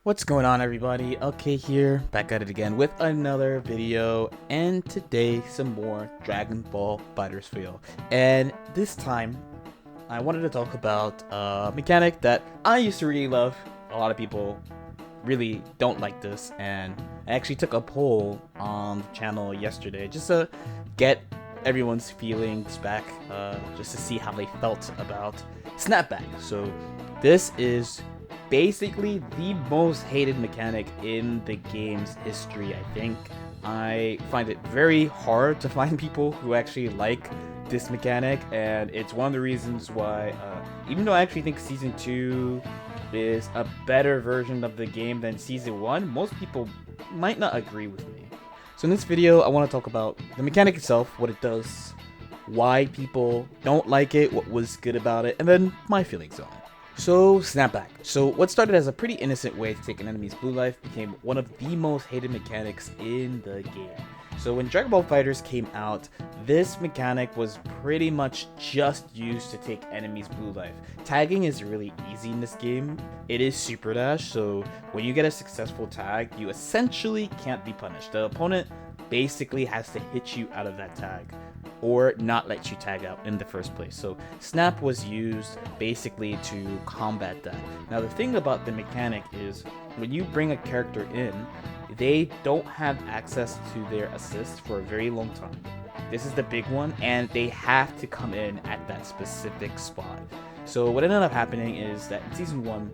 What's going on, everybody? Okay, here, back at it again with another video, and today some more Dragon Ball FighterZ for you. And this time, I wanted to talk about a mechanic that I used to really love. A lot of people really don't like this, and I actually took a poll on the channel yesterday just to get everyone's feelings back, just to see how they felt about snapback. So this is basically the most hated mechanic in the game's history, I think. I find it very hard to find people who actually like this mechanic, and it's one of the reasons why, even though I actually think Season 2 is a better version of the game than Season 1, most people might not agree with me. So in this video, I want to talk about the mechanic itself, what it does, why people don't like it, what was good about it, and then my feelings on it. So, snapback. So, what started as a pretty innocent way to take an enemy's blue life became one of the most hated mechanics in the game. So, when Dragon Ball FighterZ came out, this mechanic was pretty much just used to take enemies' blue life. Tagging is really easy in this game. It is super dash, so when you get a successful tag, you essentially can't be punished. The opponent basically has to hit you out of that tag, or not let you tag out in the first place. So snap was used basically to combat that. Now the thing about the mechanic is when you bring a character in, they don't have access to their assist for a very long time. This is the big one, and they have to come in at that specific spot. So what ended up happening is that in Season 1,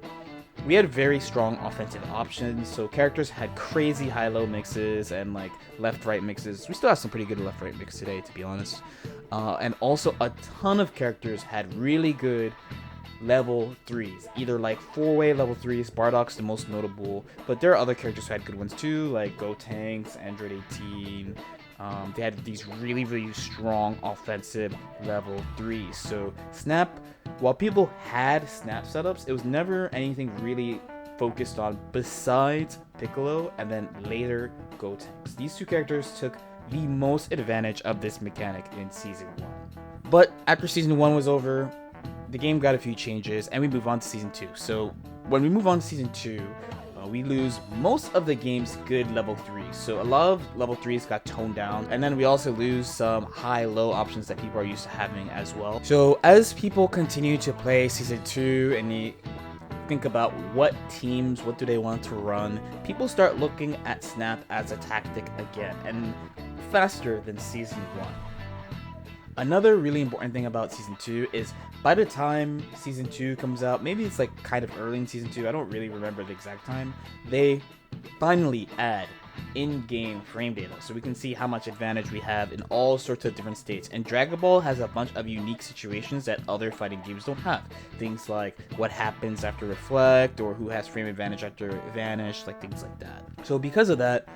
we had very strong offensive options, so characters had crazy high-low mixes and like left-right mixes. We still have some pretty good left-right mix today, to be honest. And also a ton of characters had really good level 3s, either like 4-way level 3s, Bardock's the most notable, but there are other characters who had good ones too, like Gotenks, Android 18. They had these really strong offensive level 3s. So snap, while people had snap setups, it was never anything really focused on besides Piccolo and then later Gotenks. These two characters took the most advantage of this mechanic in Season 1. But after Season 1 was over, the game got a few changes and we move on to Season 2. So when we move on to Season 2, we lose most of the game's good level 3s. So a lot of level 3s got toned down, and then we also lose some high-low options that people are used to having as well. So as people continue to play Season 2 and you think about what teams, what do they want to run, people start looking at snap as a tactic again, and faster than Season 1. Another really important thing about Season 2 is by the time Season 2 comes out, maybe it's like kind of early in Season 2, I don't really remember the exact time, they finally add in-game frame data, so we can see how much advantage we have in all sorts of different states. And Dragon Ball has a bunch of unique situations that other fighting games don't have. Things like what happens after Reflect, or who has frame advantage after Vanish, like things like that. So because of that,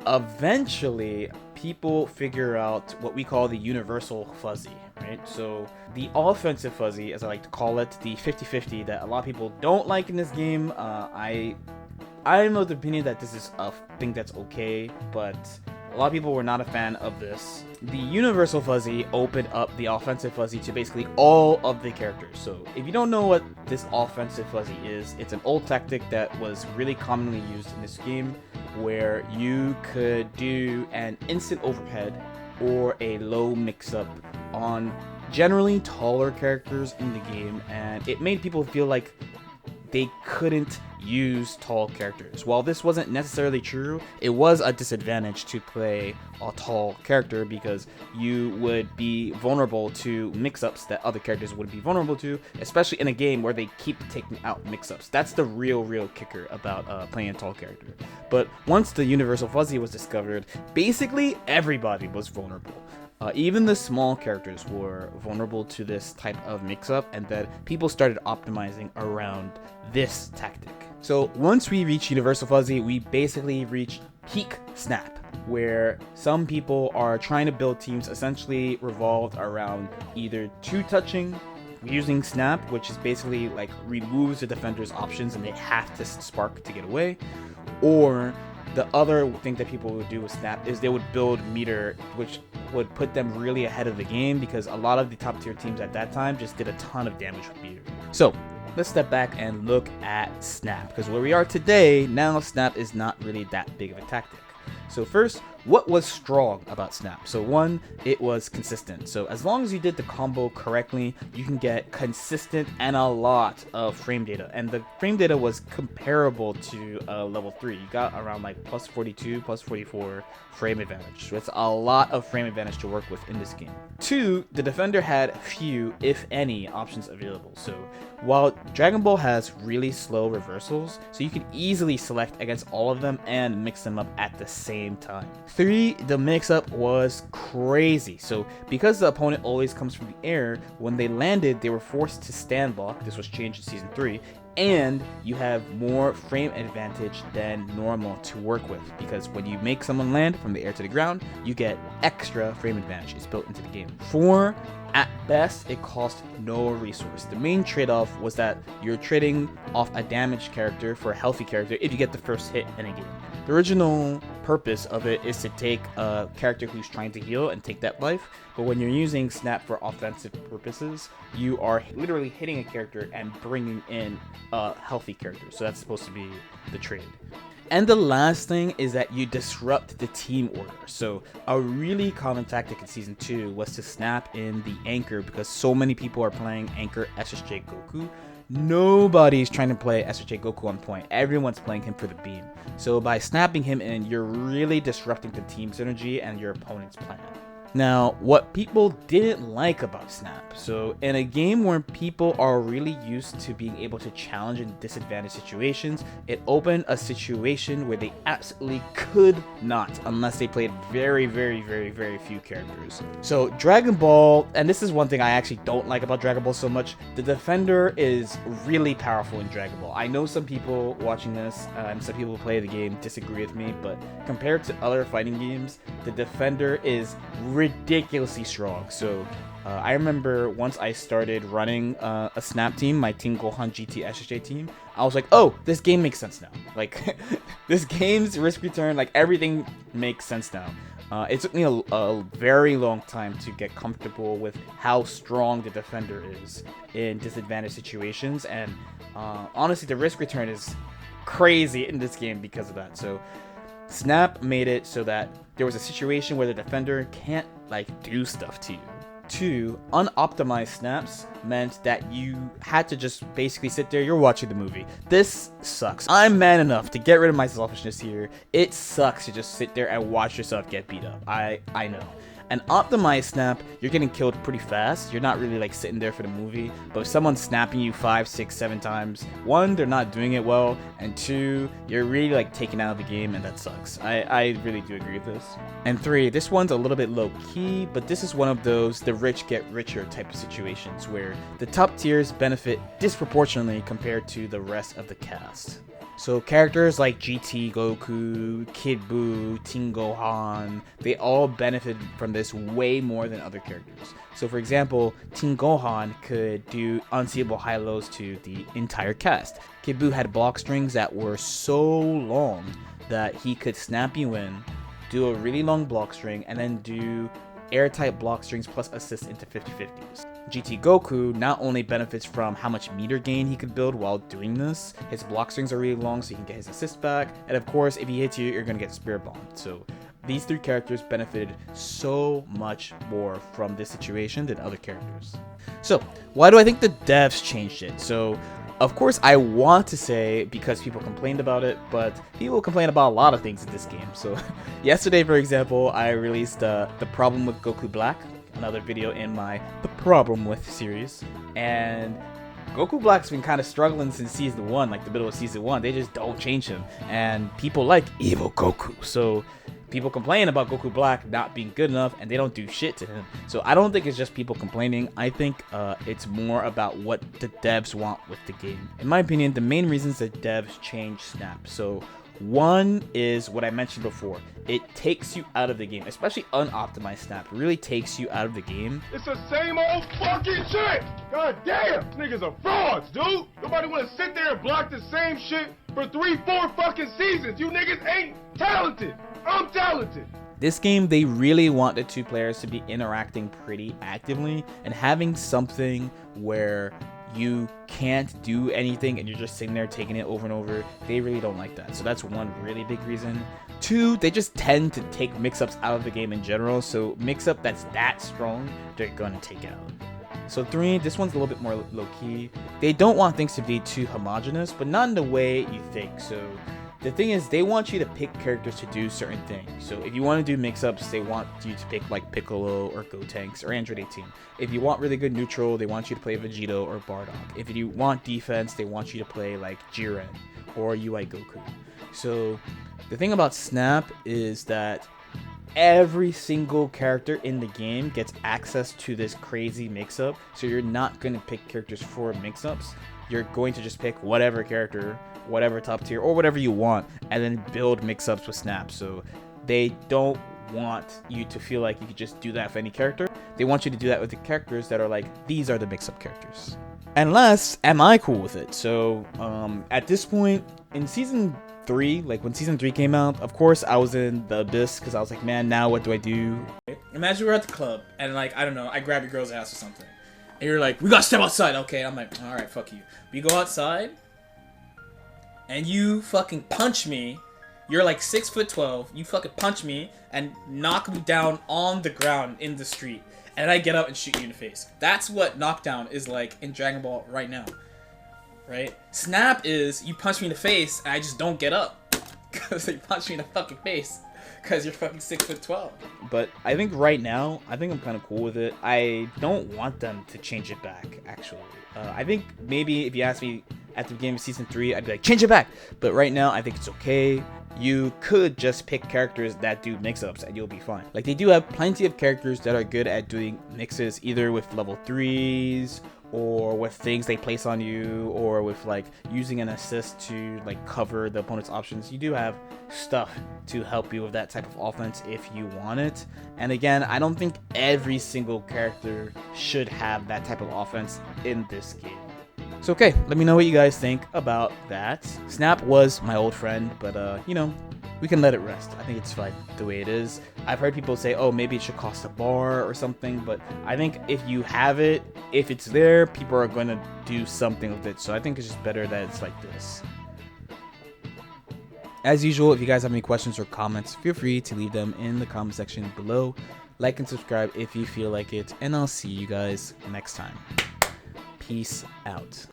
eventually people figure out what we call the universal fuzzy, right? So the offensive fuzzy, as I like to call it, the 50-50 that a lot of people don't like in this game, I'm of the opinion that this is a thing that's okay, but a lot of people were not a fan of this. The universal fuzzy opened up the offensive fuzzy to basically all of the characters. So if you don't know what this offensive fuzzy is, it's an old tactic that was really commonly used in this game, where you could do an instant overhead or a low mix-up on generally taller characters in the game, and it made people feel like they couldn't use tall characters. While this wasn't necessarily true, it was a disadvantage to play a tall character because you would be vulnerable to mix-ups that other characters would be vulnerable to, especially in a game where they keep taking out mix-ups. That's the real kicker about playing a tall character. But once the universal fuzzy was discovered, basically everybody was vulnerable. Even the small characters were vulnerable to this type of mix-up, and that people started optimizing around this tactic. So once we reach Universal Fuzzy, we basically reach peak snap, where some people are trying to build teams essentially revolved around either two-touching, using snap, which is basically like removes the defender's options and they have to spark to get away, or the other thing that people would do with snap is they would build meter, which would put them really ahead of the game because a lot of the top tier teams at that time just did a ton of damage with meter. So let's step back and look at Snap, because where we are today, now Snap is not really that big of a tactic. So first, what was strong about Snap? So one, it was consistent. So as long as you did the combo correctly, you can get consistent and a lot of frame data. And the frame data was comparable to level 3. You got around like plus 42, plus 44 frame advantage. So it's a lot of frame advantage to work with in this game. Two, the defender had few, if any, options available. So while Dragon Ball has really slow reversals, so you can easily select against all of them and mix them up at the same time. 3, the mix-up was crazy. So because the opponent always comes from the air, when they landed, they were forced to stand block. This was changed in Season 3. And you have more frame advantage than normal to work with, because when you make someone land from the air to the ground, you get extra frame advantage. It's built into the game. 4, at best, it cost no resource. The main trade-off was that you're trading off a damaged character for a healthy character if you get the first hit in a game. The original purpose of it is to take a character who's trying to heal and take that life, but when you're using Snap for offensive purposes, you are literally hitting a character and bringing in a healthy character. So that's supposed to be the trade. And the last thing is that you disrupt the team order. So a really common tactic in Season 2 was to snap in the anchor, because so many people are playing anchor SSJ Goku. Nobody's trying to play SSJ Goku on point. Everyone's playing him for the beam. So by snapping him in, you're really disrupting the team synergy and your opponent's plan. Now, what people didn't like about Snap. So in a game where people are really used to being able to challenge in disadvantaged situations, it opened a situation where they absolutely could not, unless they played very, very, very, very few characters. So Dragon Ball, and this is one thing I actually don't like about Dragon Ball so much, the defender is really powerful in Dragon Ball. I know some people watching this, and some people who play the game disagree with me, but compared to other fighting games, the defender is ridiculously strong. So I remember once I started running a Snap team, my Team Gohan GT SSJ team, I was like, oh, this game makes sense now. Like, this game's risk return, like everything makes sense now. It took me a very long time to get comfortable with how strong the defender is in disadvantaged situations, and honestly, the risk return is crazy in this game because of that. So Snap made it so that there was a situation where the defender can't like do stuff to you. 2, unoptimized snaps meant that you had to just basically sit there, you're watching the movie. This sucks. I'm man enough to get rid of my selfishness here. It sucks to just sit there and watch yourself get beat up. I know. An optimized snap, you're getting killed pretty fast. You're not really like sitting there for the movie. But if someone's snapping you 5, 6, 7 times, 1, they're not doing it well, and 2, you're really like taken out of the game, and that sucks. I really do agree with this. And 3, this one's a little bit low key, but this is one of those the rich get richer type of situations where the top tiers benefit disproportionately compared to the rest of the cast. So characters like GT Goku, Kid Buu, Teen Gohan, they all benefited from this way more than other characters. So for example, Teen Gohan could do unseeable high-lows to the entire cast. Kid Buu had block strings that were so long that he could snap you in, do a really long block string, and then do airtight block strings plus assist into 50-50s. GT Goku not only benefits from how much meter gain he could build while doing this, his block strings are really long so he can get his assist back, and of course if he hits you, you're gonna get Spirit Bomb. So these 3 characters benefited so much more from this situation than other characters. So why do I think the devs changed it? So of course I want to say because people complained about it, but people complain about a lot of things in this game. So yesterday, for example, I released the problem with Goku Black, another video in my The Problem With series, and Goku Black's been kind of struggling since Season 1, like the middle of Season 1. They just don't change him, and people like Evil Goku, so people complain about Goku Black not being good enough, and they don't do shit to him. So I don't think it's just people complaining. I think it's more about what the devs want with the game. In my opinion, the main reasons that devs changed Snap. So one is what I mentioned before. It takes you out of the game, especially unoptimized Snap. It really takes you out of the game. It's the same old fucking shit! God damn! These niggas are frauds, dude! Nobody wanna sit there and block the same shit for 3, 4 fucking seasons. You niggas ain't talented! I'm talented! This game, they really want the 2 players to be interacting pretty actively and having something where you can't do anything and you're just sitting there taking it over and over. They really don't like that. So that's one really big reason. 2, they just tend to take mix-ups out of the game in general. So mix-up that's that strong, they're gonna take out. So 3, this one's a little bit more low-key. They don't want things to be too homogenous, but not in the way you think. So the thing is, they want you to pick characters to do certain things. So if you want to do mix-ups, they want you to pick like Piccolo or Gotenks or Android 18. If you want really good neutral, they want you to play Vegito or Bardock. If you want defense, they want you to play like Jiren or UI Goku. So the thing about Snap is that every single character in the game gets access to this crazy mix-up. So you're not going to pick characters for mix-ups. You're going to just pick whatever character, whatever top tier, or whatever you want, and then build mix-ups with Snap. So they don't want you to feel like you could just do that for any character. They want you to do that with the characters that are like, these are the mix-up characters. And last, am I cool with it? So at this point, in Season 3, like when Season 3 came out, of course I was in the abyss because I was like, man, now what do I do? Imagine we're at the club and like, I don't know, I grab your girl's ass or something. And you're like, we gotta step outside. Okay, I'm like, alright, fuck you. We go outside, and you fucking punch me. You're like 6'12". You fucking punch me and knock me down on the ground in the street. And I get up and shoot you in the face. That's what knockdown is like in Dragon Ball right now. Right? Snap is, you punch me in the face, and I just don't get up. Because you punch me in the fucking face. Because you're fucking 6'12". But I think right now, I think I'm kind of cool with it. I don't want them to change it back, actually. I think maybe if you ask me at the beginning of Season 3, I'd be like, change it back! But right now, I think it's okay. You could just pick characters that do mix-ups and you'll be fine. Like, they do have plenty of characters that are good at doing mixes, either with level 3s, or with things they place on you, or with like using an assist to like cover the opponent's options. You do have stuff to help you with that type of offense if you want it. And again, I don't think every single character should have that type of offense in this game. So okay, let me know what you guys think about that. Snap was my old friend, but you know, we can let it rest. I think it's fine the way it is. I've heard people say, oh, maybe it should cost a bar or something, but I think if you have it, if it's there, people are going to do something with it. So I think it's just better that it's like this. As usual, if you guys have any questions or comments, feel free to leave them in the comment section below. Like and subscribe if you feel like it, and I'll see you guys next time. Peace out.